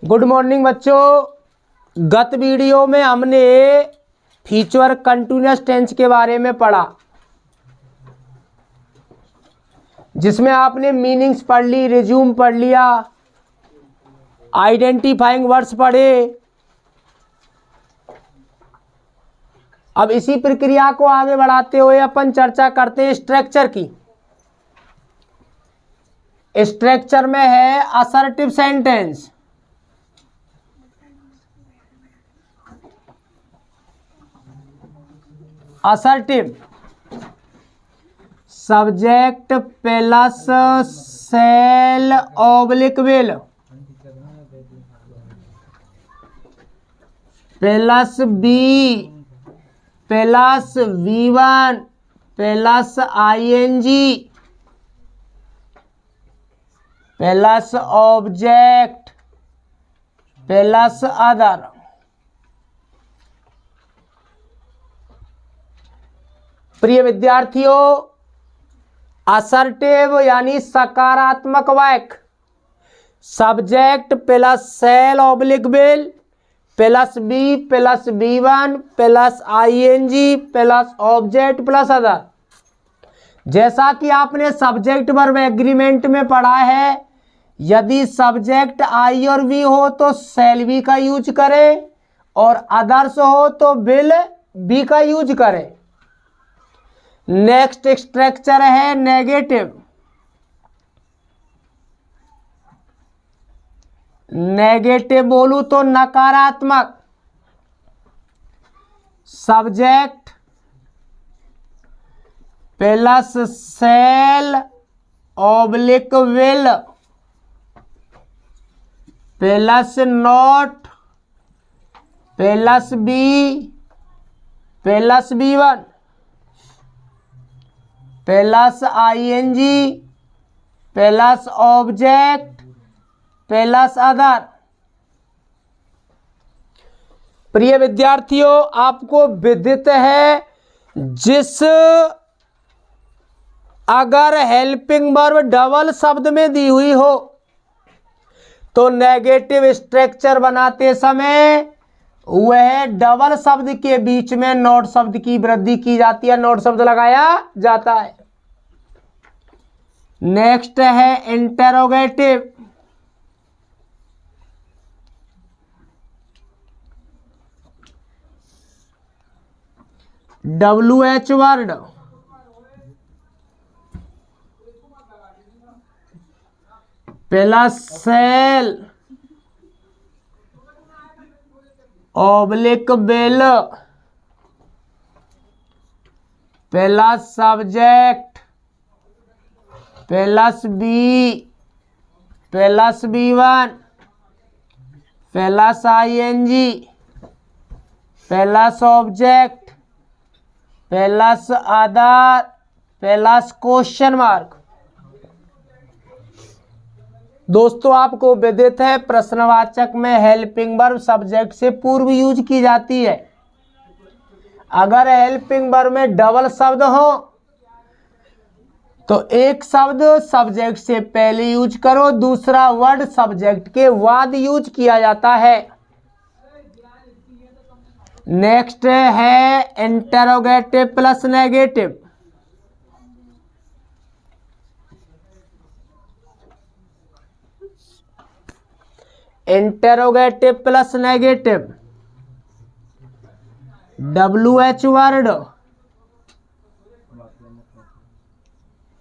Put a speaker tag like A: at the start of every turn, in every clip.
A: Good morning बच्चों। गत video में हमने फ्यूचर कंटिन्यूअस टेंस के बारे में पढ़ा, जिसमें आपने मीनिंग्स पढ़ ली, रिज्यूम पढ़ लिया, आइडेंटिफाइंग वर्ड्स पढ़े। अब इसी प्रक्रिया को आगे बढ़ाते हुए अपन चर्चा करते हैं स्ट्रक्चर की। स्ट्रक्चर में है assertive sentence, assertive subject plus shall oblique will plus be plus V1 plus ING plus object plus other. प्रिय विद्यार्थियों, असर्टिव यानी सकारात्मक वाक्य subject plus shall oblique will plus be plus V1 plus ING plus object plus other. जैसा कि आपने subject verb agreement में पढ़ा है, यदि सब्जेक्ट I और V हो तो सेल V का यूज करें और अदर्स हो तो विल B का यूज करें। नेक्स्ट स्ट्रक्चर है नेगेटिव। नेगेटिव बोलूं तो नकारात्मक subject plus shall oblique will plus not plus be plus V1 plus ING plus object plus other. प्रिय विद्यार्थियों, आपको विदित है जिस अगर हेल्पिंग वर्ब डबल शब्द में दी हुई हो तो नेगेटिव स्ट्रक्चर बनाते समय वह डबल शब्द के बीच में नॉट शब्द की वृद्धि की जाती है, नॉट शब्द लगाया जाता है। नेक्स्ट है interrogative. WH word plus shall oblique will plus subject plus be plus V1 plus ING plus object plus other plus question mark. दोस्तों, आपको विदित है प्रश्नवाचक में हेल्पिंग वर्ब सब्जेक्ट से पूर्व यूज की जाती है। अगर हेल्पिंग वर्ब में डबल शब्द हो तो एक शब्द सब्जेक्ट से पहले यूज करो, दूसरा वर्ड सब्जेक्ट के बाद यूज किया जाता है। नेक्स्ट है interrogative plus negative. Interrogative plus negative WH word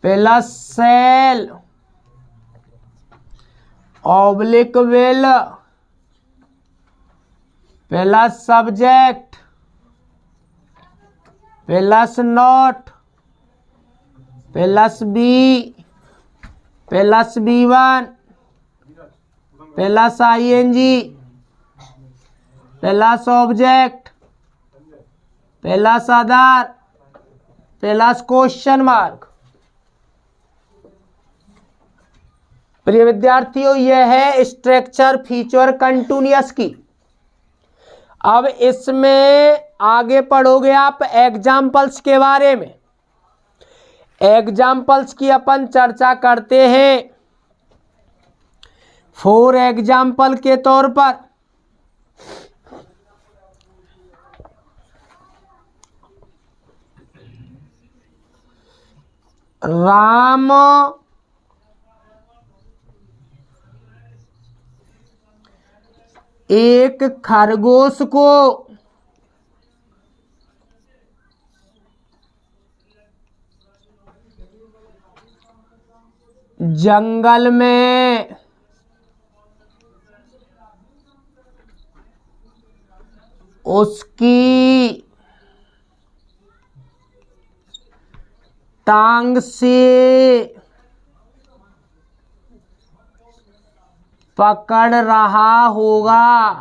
A: plus shall oblique will plus subject plus not plus be plus V1 plus ING plus object plus other plus question mark. प्रिय विद्यार्थियों, यह है structure future continuous की। अब इसमें आगे पढ़ोगे आप एग्जाम्पल्स के बारे में। एग्जाम्पल्स की अपन चर्चा करते हैं। फॉर एग्जाम्पल के तौर पर राम एक खरगोश को जंगल में उसकी टांग से पकड़ रहा होगा।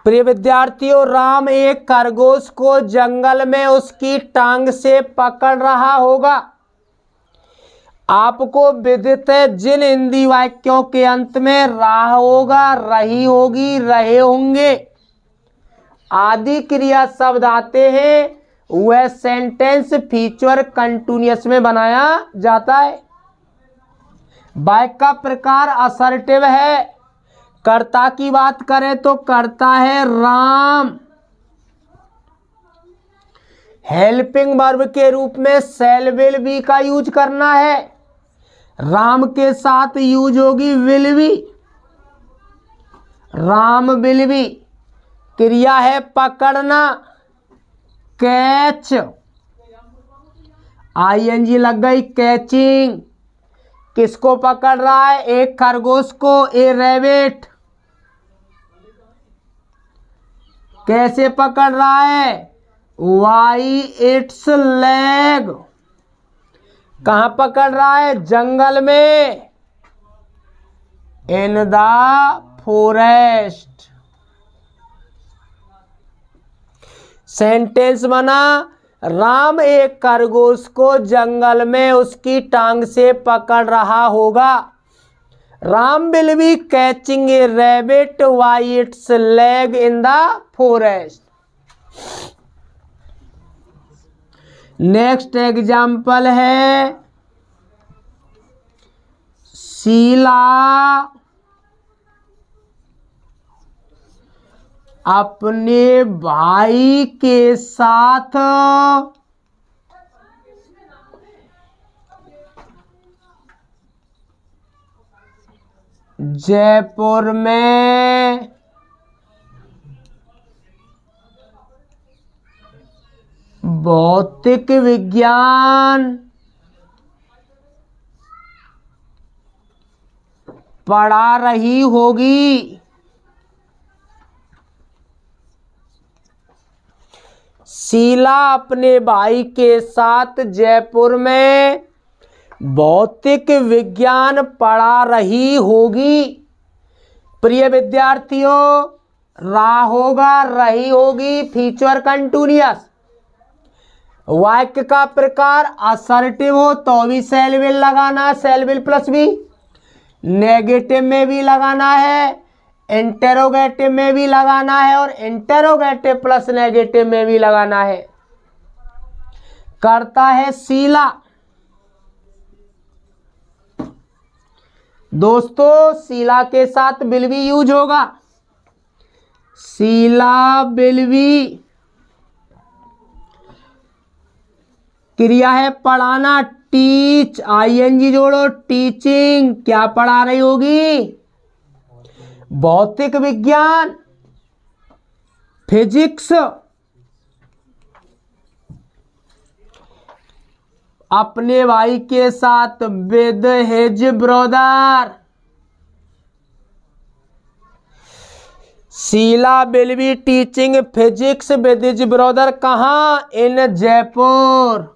A: प्रिय विद्यार्थियों, राम एक खरगोश को जंगल में उसकी टांग से पकड़ रहा होगा। आपको विदित है जिन हिंदी वाक्यों के अंत में रहा होगा, रही होगी, रहे होंगे आदि क्रिया शब्द आते हैं, वह सेंटेंस फ्यूचर कंटिन्यूअस में बनाया जाता है। वाक्य का प्रकार असर्टिव है। कर्ता की बात करें तो कर्ता है राम। हेल्पिंग वर्ब के रूप में शैल विल बी का यूज करना है। राम के साथ यूज होगी will be, Ram will be. क्रिया है पकड़ना, कैच, आईएनजी लग गई, कैचिंग। किसको पकड़ रहा है? एक खरगोश को, ए रैबिट। कैसे पकड़ रहा है? Why it's leg. कहां पकड़ रहा है? जंगल में, इन द फॉरेस्ट। सेंटेंस बना, राम एक खरगोश को जंगल में उसकी टांग से पकड़ रहा होगा। Ram will be catching A rabbit bye it's leg in the forest. Next example है शीला अपने भाई के साथ जयपुर में भौतिक विज्ञान पढ़ा रही होगी। शीला अपने भाई के साथ जयपुर में भौतिक विज्ञान पढ़ा रही होगी। प्रिय विद्यार्थियों, रहा होगा, रही होगी, फ्यूचर कंटिन्यूअस। वाक्य का प्रकार असर्टिव हो तो भी शैल विल लगाना, shall will plus be. Negative में भी लगाना है, इंटेरोगेटिव में भी लगाना है और इंटेरोगेटिव प्लस नेगेटिव में भी लगाना है। करता है शीला। दोस्तों, शीला के साथ विल बी यूज होगा। Shall will be. क्रिया है पढ़ाना, टीच, आईएनजी जोड़ो, टीचिंग। क्या पढ़ा रही होगी? भौतिक विज्ञान, फिजिक्स। अपने भाई के साथ with his brother. Sheela will be teaching physics with his brother. कहां? इन जयपुर।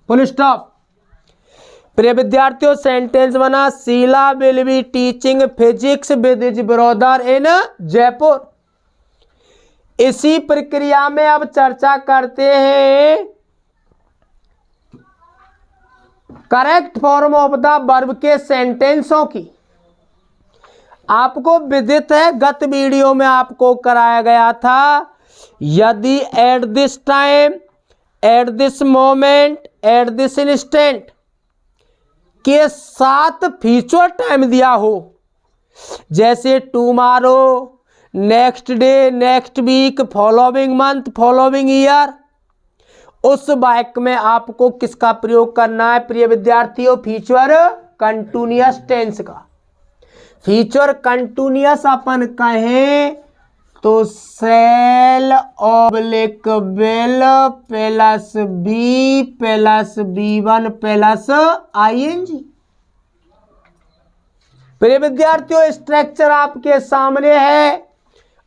A: Full stop. प्रिय विद्यार्थियों, सेंटेंस बना, Sheela will be teaching physics with his brother in Jaipur. इसी प्रक्रिया में अब चर्चा करते हैं correct form of the verb के सेंटेंसों की। आपको विदित है, गत वीडियो में आपको कराया गया था, यदि at this time at this moment, at this instant के साथ फ्यूचर टाइम दिया हो, जैसे tomorrow, next day, next week, following month, following year, उस वाक्य में आपको किसका प्रयोग करना है प्रिय विद्यार्थियों? फ्यूचर कंटिन्यूअस टेंस का। फ्यूचर कंटिन्यूअस अपन कहें तो shall oblique will plus be plus B1 plus ING। प्रिय विद्यार्थियों, स्ट्रक्चर आपके सामने है,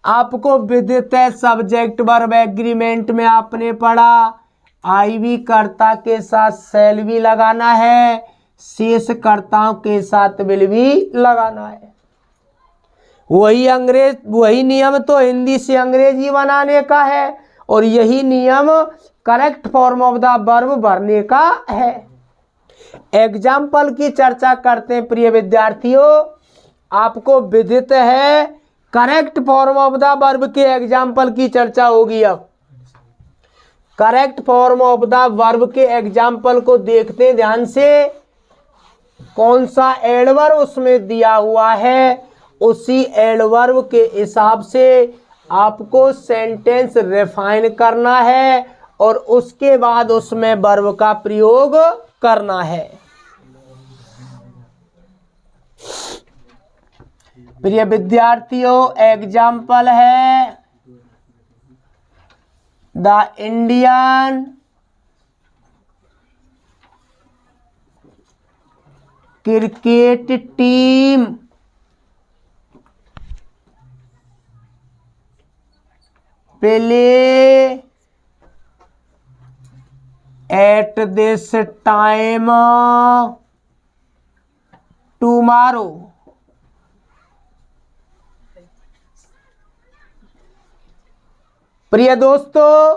A: आपको विदित है। सब्जेक्ट वर्ब एग्रीमेंट में आपने पढ़ा, IV कर्ता के साथ सेल भी लगाना है, शेष कर्ताओं के साथ विल भी लगाना है। वही नियम तो हिंदी से अंग्रेजी बनाने का है, और यही नियम correct form of the verb भरने का है। एग्जाम्पल की चर्चा करते हैं प्रिय विद्यार्थियों। आपको विदित है correct form of the verb के एग्जाम्पल की चर्चा होगी। अब correct form of the verb के एग्जाम्पल को देखते हैं ध्यान से। कौन सा एडवर्ब उसमें दिया हुआ है, उसी एडवर्ब के हिसाब से आपको सेंटेंस रिफाइन करना है और उसके बाद उसमें वर्ब का प्रयोग करना है। प्रिय विद्यार्थियों, एग्जाम्पल है the Indian cricket team play at this time tomorrow. प्रिय दोस्तों,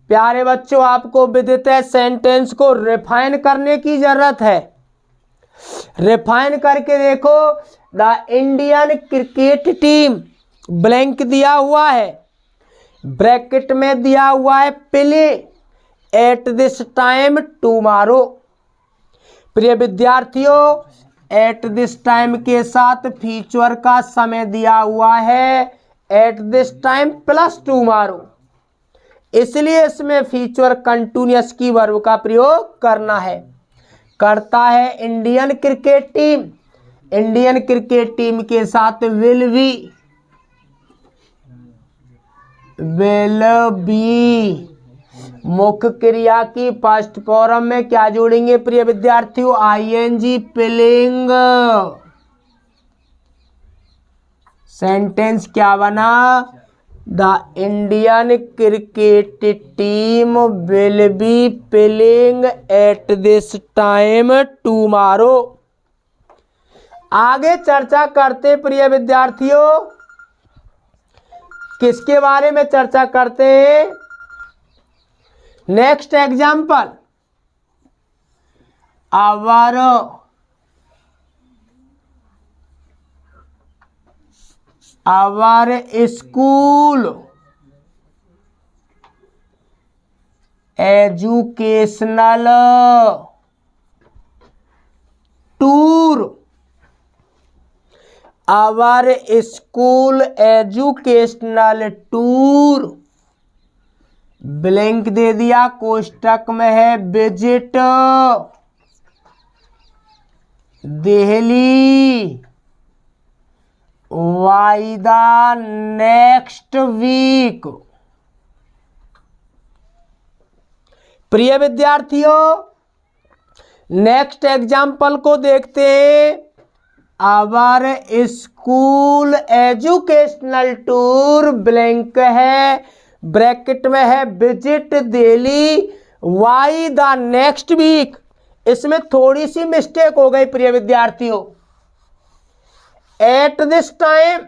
A: प्यारे बच्चों, आपको विदित है सेंटेंस को रिफाइन करने की जरूरत है। रिफाइन करके देखो, the Indian cricket team, blank दिया हुआ है, ब्रैकेट में दिया हुआ है play at this time tomorrow. प्रिय विद्यार्थियों, एट दिस टाइम के साथ फ्यूचर का समय दिया हुआ है eight this time plus tomorrow, इसलिए इसमें फ्यूचर कंटिन्यूअस की वर्ब का प्रयोग करना है। करता है Indian cricket team, Indian cricket team के साथ विल बी, मुख्य क्रिया की फर्स्ट फॉर्म में क्या जोड़ेंगे प्रिय विद्यार्थियों? ING, playing. सेंटेंस क्या बना? The Indian cricket team will be playing at this time tomorrow. आगे चर्चा करते प्रिय विद्यार्थियों, किसके बारे में चर्चा करते हैं? Next example, our school educational tour, our school educational tour, blank दे दिया, कोष्टक में है visit Delhi by the next week. प्रिय विद्यार्थियों, नेक्स्ट एग्जाम्पल को देखते हैं। Our school educational tour, blank है, ब्रैकेट में है visit Delhi by the next week. इसमें थोड़ी सी मिस्टेक हो गई प्रिय विद्यार्थियों। एट दिस टाइम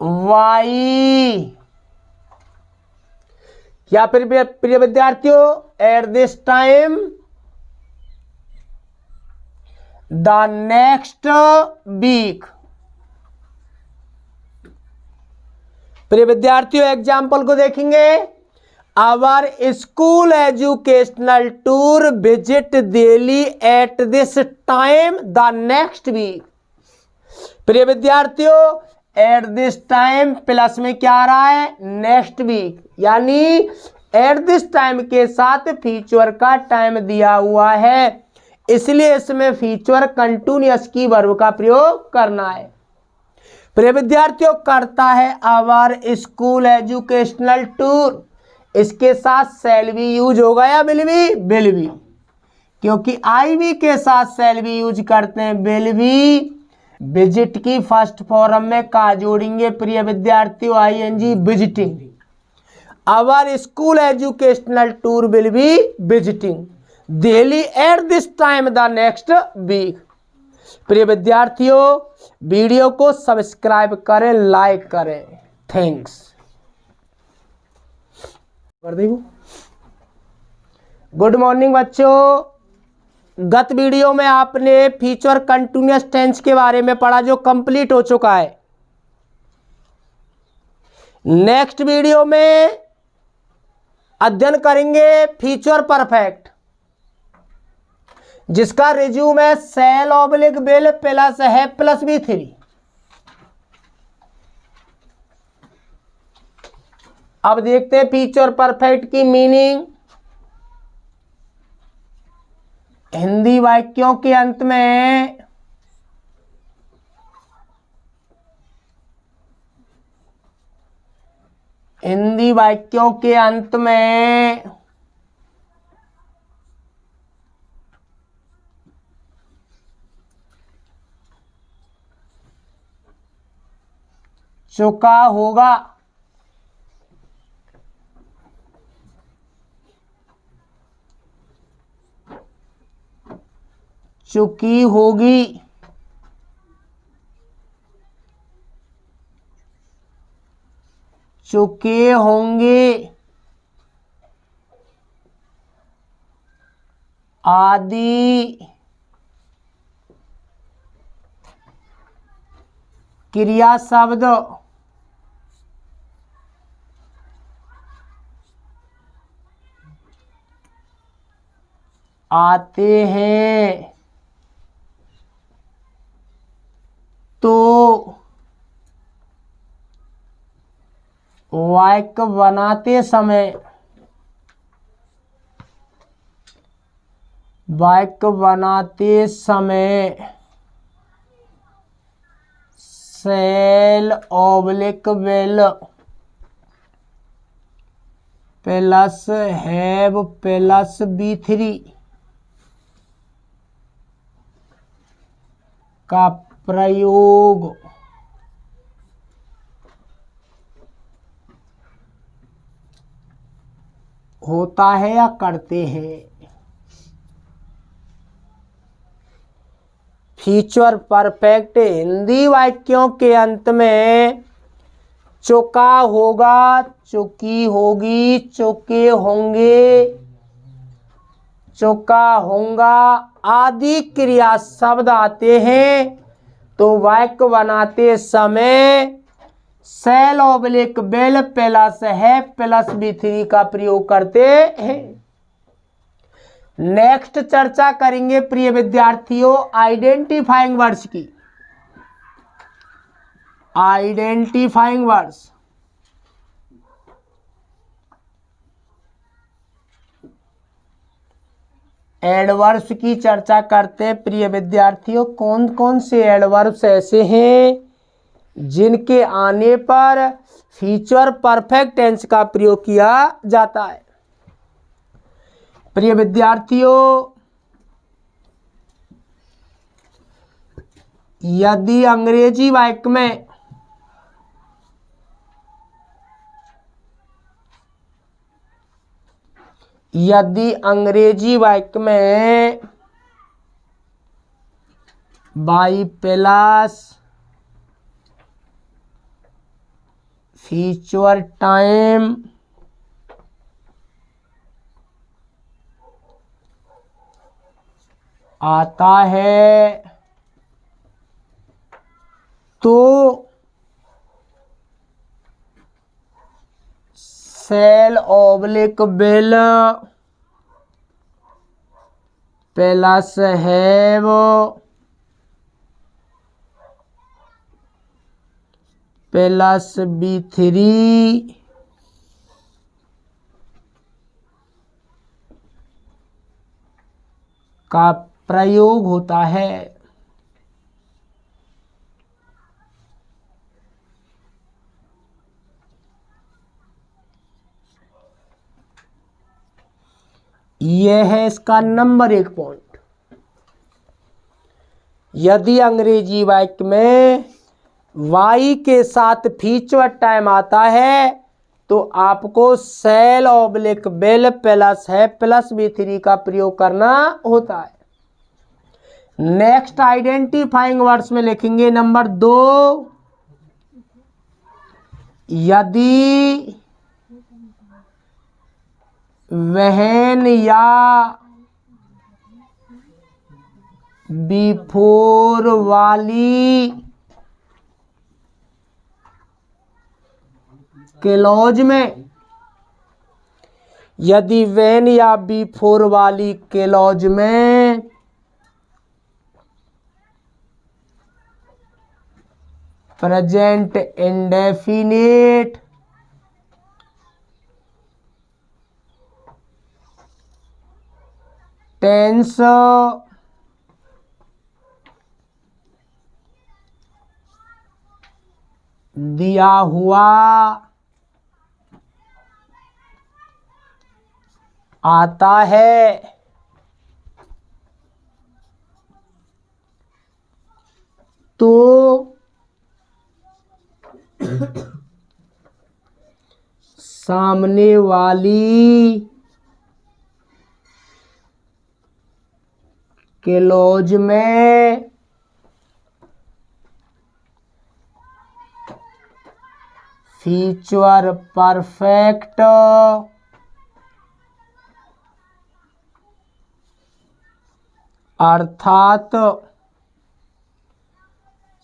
A: वाई, या फिर प्रिय विद्यार्थियों at this time the next week. प्रिय विद्यार्थियों, एग्जाम्पल को देखेंगे। Our school educational tour visit Delhi at this time the next week. प्रिय विद्यार्थियों, एट दिस टाइम प्लस में क्या आ रहा है, नेक्स्ट वीक, यानी एट दिस टाइम के साथ फ्यूचर का टाइम दिया हुआ है, इसलिए इसमें फ्यूचर कंटिन्यूअस की वर्ब का प्रयोग करना है। प्रिय विद्यार्थियों, करता है आवर स्कूल एजुकेशनल टूर, इसके साथ शैल भी यूज होगा या विल बी, विल बी, क्योंकि आई बी के साथ शैल भी यूज करते हैं, विल बी। विजिट की फर्स्ट फॉर्म में का जोड़ेंगे प्रिय विद्यार्थियों, ING, visiting. Our school educational tour will be visiting Delhi at this time the next week. प्रिय विद्यार्थियों, वीडियो को सब्सक्राइब करें, लाइक करें, थैंक्स। कर देंगे। गुड मॉर्निंग बच्चों, गत वीडियो में आपने फ्यूचर कंटिन्यूअस टेंस के बारे में पढ़ा जो कंप्लीट हो चुका है। नेक्स्ट वीडियो में अध्ययन करेंगे फ्यूचर परफेक्ट, जिसका रिज्यूम है शैल ऑब्लिक विल प्लस है प्लस V3। अब देखते हैं फ्यूचर परफेक्ट की मीनिंग। हिंदी वाक्यों के अंत में चुका होगा, चुकी होगी, चुके होंगे आदि क्रिया शब्द आते हैं तो वाक्य बनाते समय shall oblique will plus have plus V3 का प्रयोग होता है या करते हैं। फ्यूचर परफेक्ट हिंदी वाक्यों के अंत में चुका होगा, चुकी होगी, चुके होंगे, चुका होगा आदि क्रिया शब्द आते हैं तो वाक्य बनाते समय शैल ऑब्लिक विल प्लस है प्लस V3 का प्रयोग करते हैं। नेक्स्ट चर्चा करेंगे प्रिय विद्यार्थियों आइडेंटिफाइंग वर्ड्स की। आइडेंटिफाइंग वर्ड्स, एडवर्ब्स की चर्चा करते हैं प्रिय विद्यार्थियों। कौन कौन से एडवर्ब्स ऐसे हैं जिनके आने पर फ्यूचर परफेक्ट टेंस का प्रयोग किया जाता है। प्रिय विद्यार्थियों, यदि अंग्रेजी वाक्य में बाई प्लस फ्यूचर टाइम आता है तो shall oblique will plus have plus B3 का प्रयोग होता है। यह है इसका नंबर 1 पॉइंट। यदि अंग्रेजी वाक्य में वाई के साथ फ्यूचर टाइम आता है तो आपको सेल ऑब्लिक बिल प्लस है प्लस B3 का प्रयोग करना होता है। नेक्स्ट आइडेंटिफाइंग वर्ड्स में लिखेंगे नंबर 2, यदि वहन या बिफोर वाली क्लॉज में, यदि व्हेन या बिफोर वाली क्लॉज में प्रेजेंट इंडेफिनिट टेंस दिया हुआ आता है तो सामने वाली क्लॉज में फ्यूचर परफेक्ट अर्थात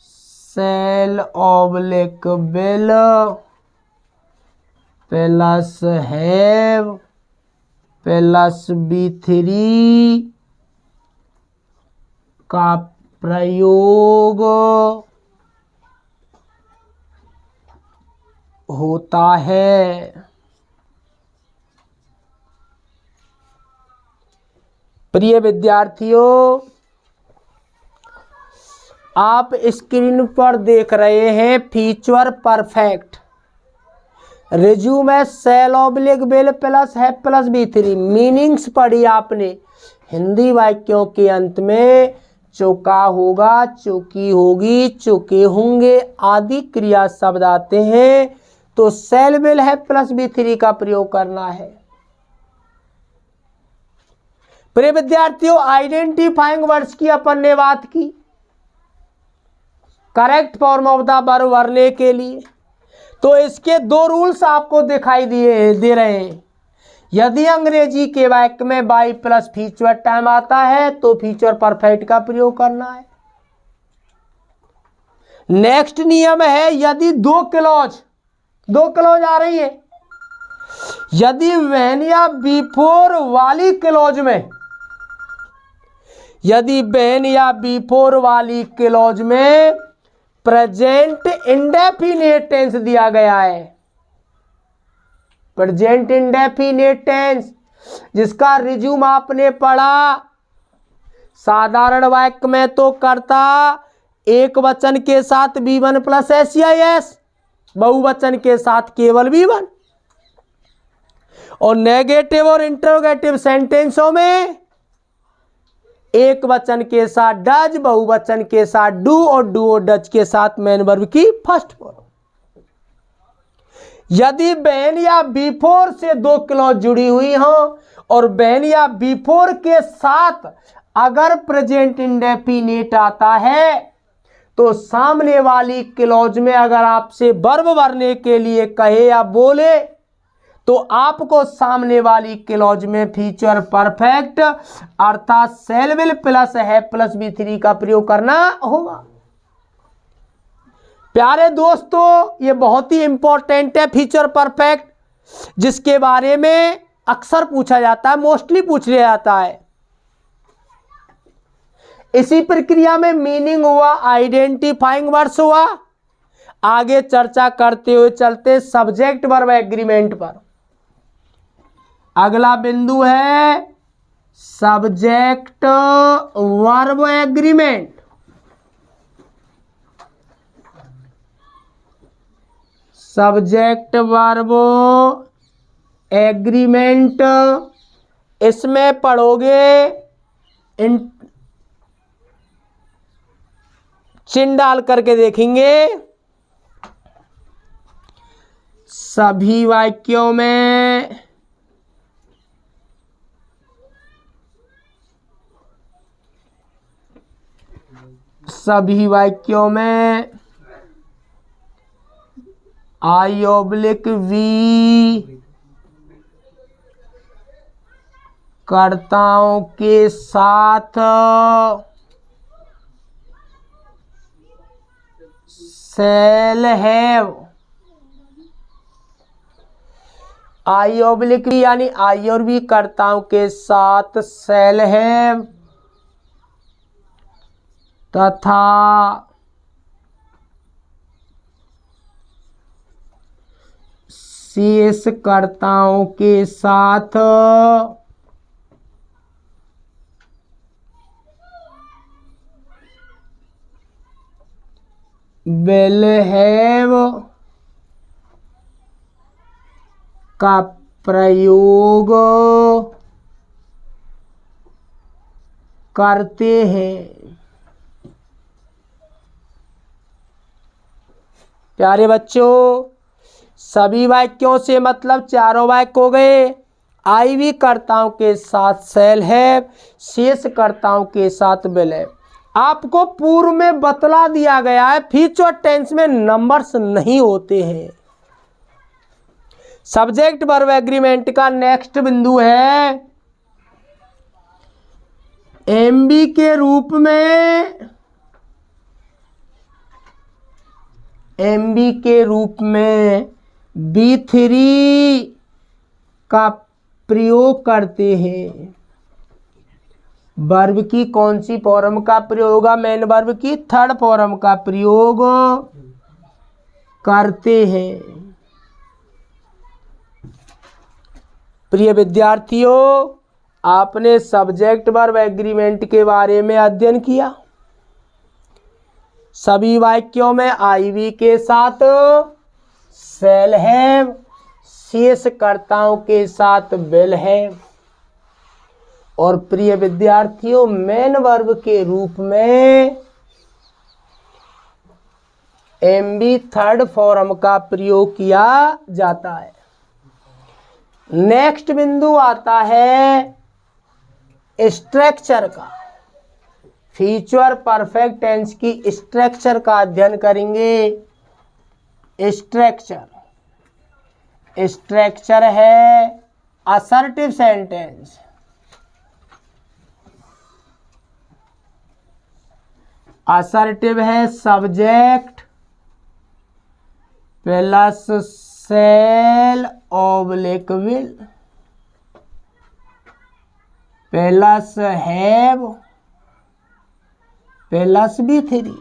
A: shall oblique will plus have plus B3 का प्रयोग होता है। प्रिय विद्यार्थियों, आप स्क्रीन पर देख रहे हैं future perfect resume shall oblique will plus है प्लस B3। मीनिंग्स पढ़ी आपने। हिंदी वाक्यों के अंत में चौका होगा, चौकी होगी, चौके होंगे आदि क्रिया शब्द आते हैं तो सेल बिल है प्लस B3 का प्रयोग करना है। प्रिय विद्यार्थियों, आइडेंटिफाइंग वर्ड्स की अपन ने बात की correct form of the verb भरने के लिए, तो इसके 2 रूल्स आपको दिखाई दे रहे हैं। यदि अंग्रेजी के वाक्य में बाई प्लस फ्यूचर टाइम आता है तो फ्यूचर परफेक्ट का प्रयोग करना है। नेक्स्ट नियम है, यदि दो क्लॉज आ रही है, यदि व्हेन या बिफोर वाली क्लॉज में, यदि व्हेन या बिफोर वाली क्लॉज में प्रेजेंट इंडेफिनिट टेंस दिया गया है, प्रेजेंट इंडेफिनिट टेंस जिसका रिज्यूम आपने पढ़ा, साधारण वाक्य में तो कर्ता एक वचन के साथ B1 प्लस SCIS, बहुवचन के साथ केवल B1, और नेगेटिव और इंटरोगेटिव सेंटेंसों में एक वचन के साथ डज, बहुवचन के साथ डू और डू और डज के साथ मेन वर्ब की फर्स्ट फॉर्म। यदि व्हेन या बिफोर से 2 क्लॉज जुड़ी हुई हो और व्हेन या बिफोर के साथ अगर प्रेजेंट इंडेफिनिट आता है तो सामने वाली क्लॉज में अगर आपसे वर्ब भरने के लिए कहे या बोले तो आपको सामने वाली क्लॉज में फ्यूचर परफेक्ट अर्थात शैल विल प्लस है प्लस V3 का प्रयोग करना होगा। प्यारे दोस्तों, ये बहुत ही इंपॉर्टेंट है फ्यूचर परफेक्ट, जिसके बारे में अक्सर पूछा जाता है, मोस्टली पूछ लिया जाता है। इसी प्रक्रिया में मीनिंग हुआ, आइडेंटिफाइंग वर्ड्स हुआ। आगे चर्चा करते हुए चलते सब्जेक्ट वर्ब एग्रीमेंट पर। अगला बिंदु है subject verb agreement. Subject verb agreement, इसमें पढ़ोगे चिन्ह डाल करके देखेंगे। सभी वाक्यों में I/V कर्ताओं के साथ shall have, I/V यानी I और V कर्ताओं के साथ shall have तथा शेष कर्ताओं के साथ will have का प्रयोग करते हैं। प्यारे बच्चों, सभी वाक्यों से मतलब चारों वाक्य हो गए। I/V कर्ताओं के साथ shall have, शेष कर्ताओं के साथ will have। आपको पूर्व में बतला दिया गया है फ्यूचर टेंस में नंबर्स नहीं होते हैं। सब्जेक्ट वर्ब एग्रीमेंट का नेक्स्ट बिंदु है MB के रूप में B3 का प्रयोग करते हैं। वर्ब की कौन सी फॉर्म का प्रयोग होगा? मेन वर्ब की थर्ड फॉर्म का प्रयोग करते हैं। प्रिय विद्यार्थियों, आपने सब्जेक्ट वर्ब एग्रीमेंट के बारे में अध्ययन किया। सभी वाक्यों में I/V के साथ shall have, शेष कर्ताओं के साथ will have, और प्रिय विद्यार्थियों मेन वर्ब के रूप में MB थर्ड फॉर्म का प्रयोग किया जाता है। नेक्स्ट बिंदु आता है स्ट्रक्चर का। फ्यूचर परफेक्ट टेंस की स्ट्रक्चर का अध्ययन करेंगे। स्ट्रक्चर है असर्टिव सेंटेंस। असर्टिव है subject plus shall oblique will plus have plus V3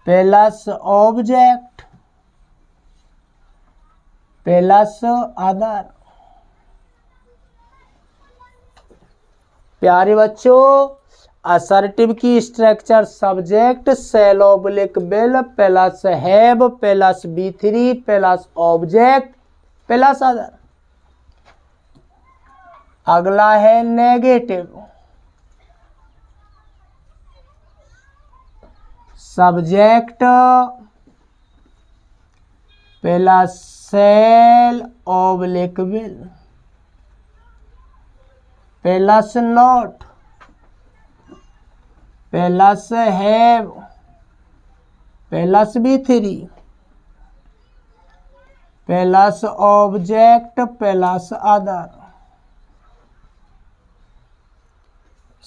A: plus object plus other. प्यारे बच्चों, असर्टिव की structure subject shall oblique will plus have plus V3 plus object plus other. अगला है negative. Subject plus shall oblique will plus not plus have plus V3 plus object plus other.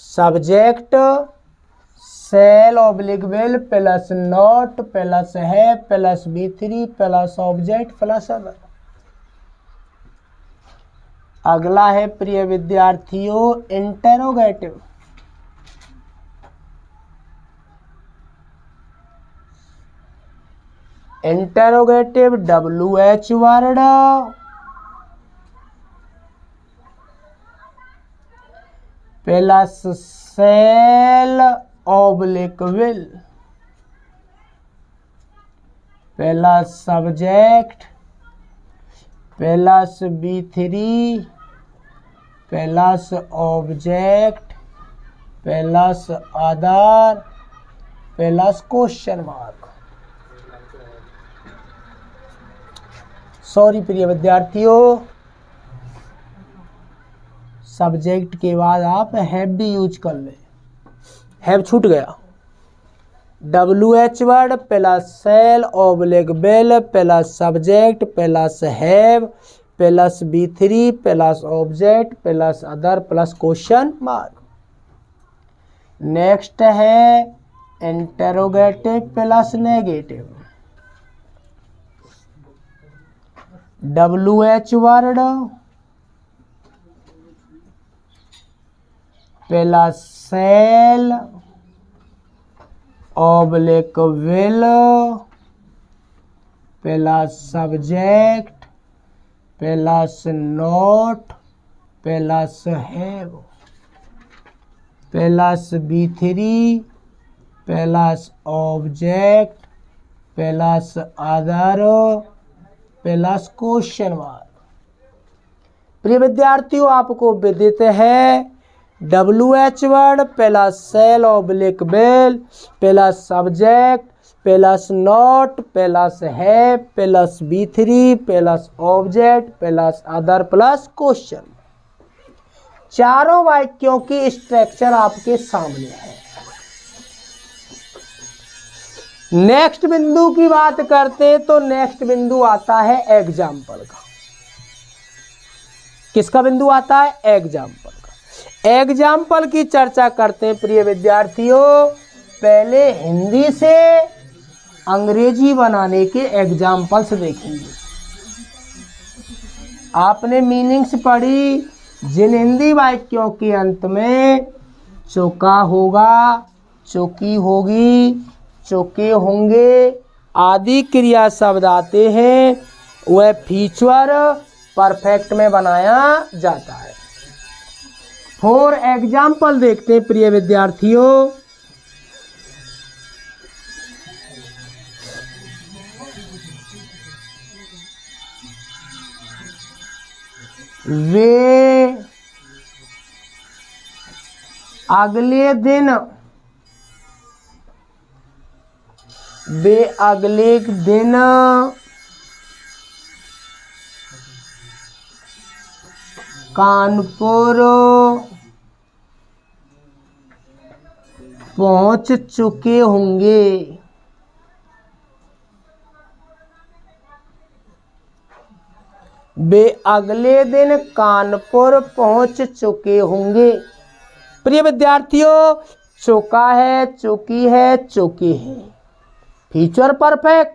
A: Subject shall oblique will plus not plus है plus B3 plus object plus other. अगला है प्रिय विद्यार्थियों interrogative. Interrogative WH word plus shall oblique will plus subject plus B3 plus object plus other plus question mark. Sorry प्रिय विद्यार्थियों, subject के बाद आप हैव भी यूज कर ले, हैव छूट गया। WH word plus shall oblique will plus subject plus have plus B3 plus object plus other plus question mark. Next है interrogative plus negative. WH word plus shall oblique will plus subject plus not plus have plus B3 plus object plus other plus question mark. प्रिय विद्यार्थियों, आपको विदित है WH word plus shall oblique will plus subject plus not plus है plus B3 plus object plus other plus question. चारों वाक्यों की structure आपके सामने है। नेक्स्ट बिंदु की बात करते तो नेक्स्ट बिंदु आता है एग्जाम्पल का। किसका बिंदु आता है? एग्जाम्पल का। एग्जाम्पल की चर्चा करते हैं प्रिय विद्यार्थियों। पहले हिंदी से अंग्रेजी बनाने के एग्जाम्पल्स देखेंगे। आपने मीनिंग्स पढ़ी, जिन हिंदी वाक्यों के अंत में चौका होगा, चौकी होगी, चौके होंगे आदि क्रिया शब्द आते हैं, वह फ्यूचर परफेक्ट में बनाया जाता है। फॉर एग्जाम्पल देखते हैं प्रिय विद्यार्थियों। वे अगले दिन, वे अगले दिन कानपुर पहुंच चुके होंगे। वे अगले दिन कानपुर पहुंच चुके होंगे। प्रिय विद्यार्थियों, चुका है, चुकी है, चुके हैं। फ्यूचर परफेक्ट,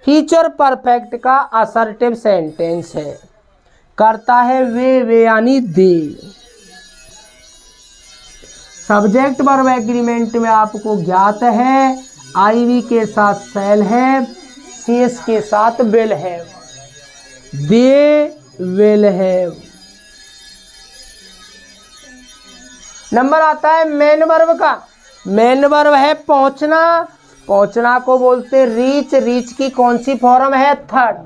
A: फ्यूचर परफेक्ट का असर्टिव सेंटेंस है। करता है वे यानी दे। सब्जेक्ट वर्ब एग्रीमेंट में आपको ज्ञात है IV के साथ सेल है, CS के साथ विल है। दे विल हैव। नंबर आता है मेन वर्ब का। मेन वर्ब है पहुंचना। पहुंचना को बोलते रीच। रीच की कौन सी फॉर्म है? Third,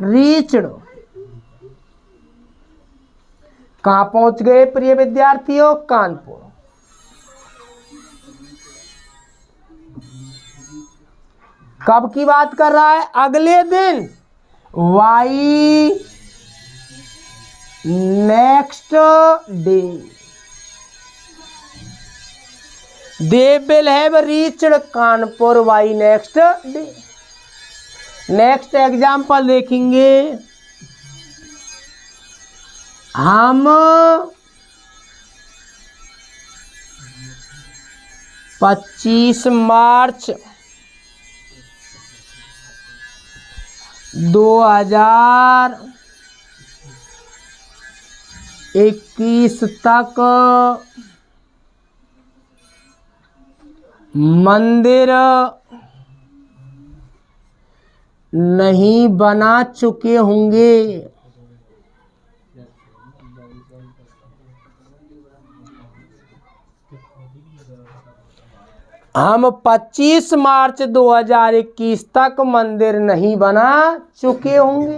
A: reached. कहां पहुंच गए प्रिय विद्यार्थियों? कानपुर। कब की बात कर रहा है? अगले दिन। By next day. They will have reached Kanpur by next day. Next example देखेंगे हम 25 मार्च 2021 तक मंदिर नहीं बना चुके होंगे। हम 25 मार्च 2021 तक मंदिर नहीं बना चुके होंगे।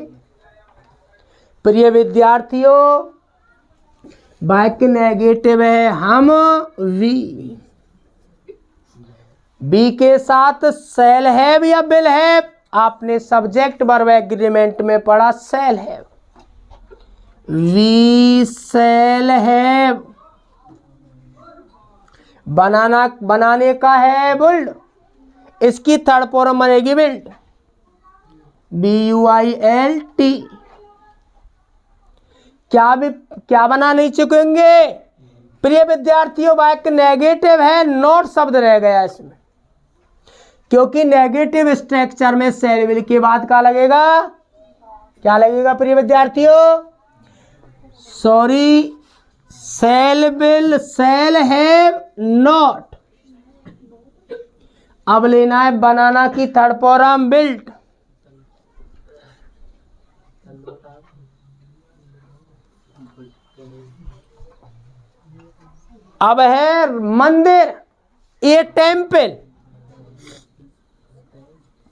A: प्रिय विद्यार्थियों, वाक्य नेगेटिव है हम बी के साथ सेल हैव या विल हैव। आपने सब्जेक्ट वर्ब एग्रीमेंट में पढ़ा shall have, we shall have. बनाने का है बिल्ड, इसकी थर्ड फॉर्म बनेगी बिल्ड, BUILT। क्या बना नहीं चुकेंगे। प्रिय विद्यार्थियों, वाक्य नेगेटिव है, नॉट शब्द रह गया इसमें, क्योंकि नेगेटिव स्ट्रक्चर में सेल विल के बाद क्या लगेगा, क्या लगेगा प्रिय विद्यार्थियों, sorry, shall will shall have not. अब लेना है बनाना की थर्ड फॉर्म बिल्ट। अब है मंदिर, ए टेम्पल,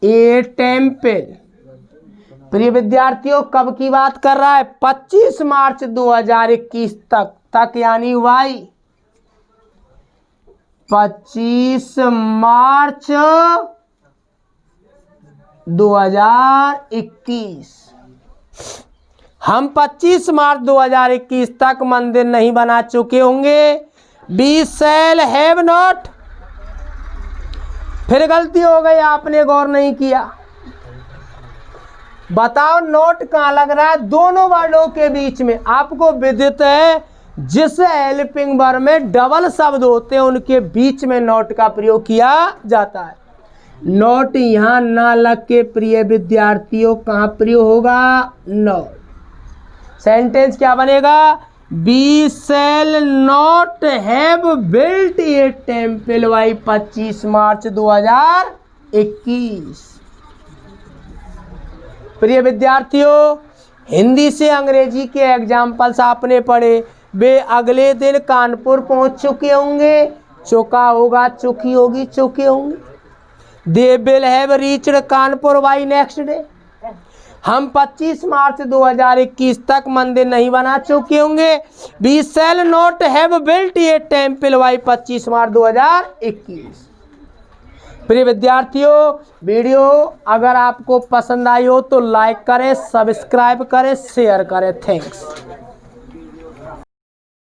A: ए टेम्पल। प्रिय विद्यार्थियों, कब की बात कर रहा है, 25 मार्च 2021 तक यानी वाई 25 मार्च 2021। हम 25 मार्च 2021 तक मंदिर नहीं बना चुके होंगे। We shall have not. फिर गलती हो गई, आपने गौर नहीं किया। बताओ नोट कहां लग रहा है, दोनों वर्डों के बीच में। आपको विदित है जिस हेल्पिंग वर्ब में डबल शब्द होते हैं उनके बीच में नोट का प्रयोग किया जाता है। नोट यहां ना लग के प्रिय विद्यार्थियों कहां प्रयोग होगा, नोट। सेंटेंस क्या बनेगा, we shall not have built a temple by 25 March 2021। प्रिय विद्यार्थियों, हिंदी से अंग्रेजी के एग्जाम्पल्स आपने पढ़े। वे अगले दिन कानपुर पहुंच चुके होंगे, चुका होगा, चुकी होगी, चुके होंगे। दे will have reached Kanpur by next day. हम 25 मार्च 2021 तक मंदिर नहीं बना चुके होंगे। We shall not have built a temple by 25 March 2021। प्रिय विद्यार्थियों, वीडियो अगर आपको पसंद आई हो तो लाइक करें, सब्सक्राइब करें, शेयर करें। थैंक्स।